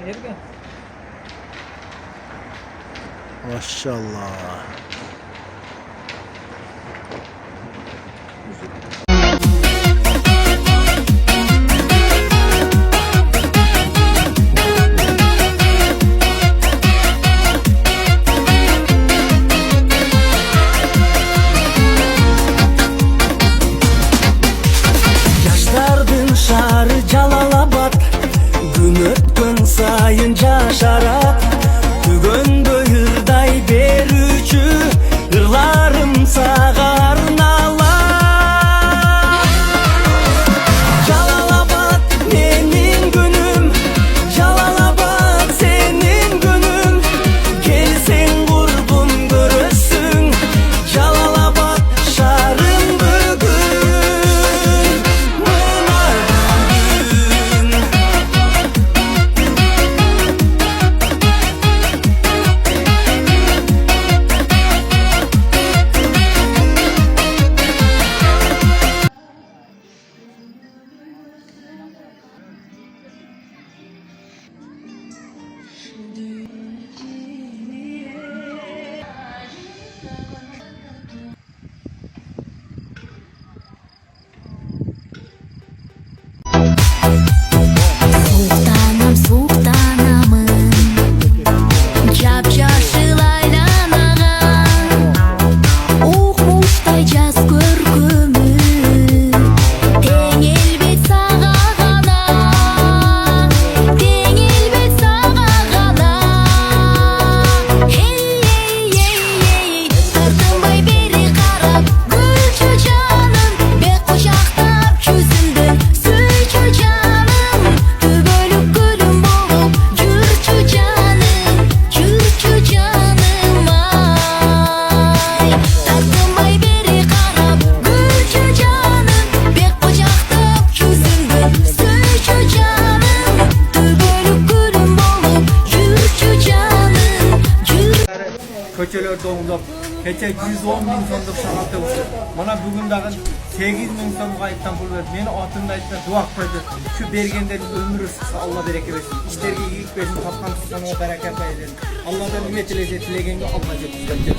Ergen. Maşallah. Yaşlardın şarı Jalalabad, gün ötkün sayın yaşarat. Tügön böğürday berücü, ırlarım sağa arnalar. Jalalabad benim günüm, Jalalabad senin günün. Gelsen kurbum görürsün, Jalalabad şarım bugün. Mınar gün. Sultanım sultanımın Capcaşıl aylanagan Uğmuştay jaz görkümü Teң elbet sağa gana Teң elbet sağa gana Hey hey hey hey Tırtınbay beri qarab Gülçü canım Bek qucaqtab çözüldün Suyçü canım Tübölük gülüm bolup Jürçü canım ay Tırtınbay beri qarab Gülçü canım Bek qucaqtab çözüldün Suyçü canım Tübölük gülüm bolup Jürçü canım Köçeler doğumlap, keçe 110 bin so'mduk şahat oldu. Mana bugün dagı 8 bin so'm kayıptan pul verdi. Meni atında aytsa dua koydu. Şu bergenlerin ömrü sıksa Allah bereke versin. İşlerge iyilik versin, tapkan tutsanıma bereket versin. Allah'tan ümmet tilese tilegenge Allah жеткізген.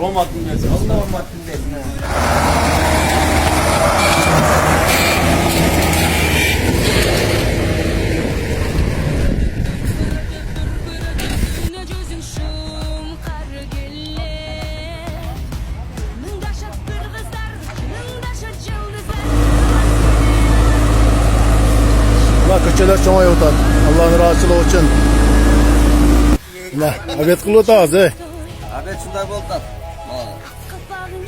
Romatın versin. Allah rahmatını versin. Gözün şum kar geller Mındaşat kırgızlar Mındaşat yıldızlar Allah köçeler çoğay otar. Allah'ın razılığı için. Allah abet kılı otağız ey. Abet şunday boldu.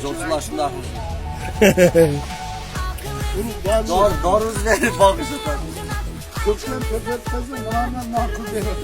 Jolçular şunday. Doğruz verip bakışır. Kökler köpek kızım. Bana nakıl veriyor.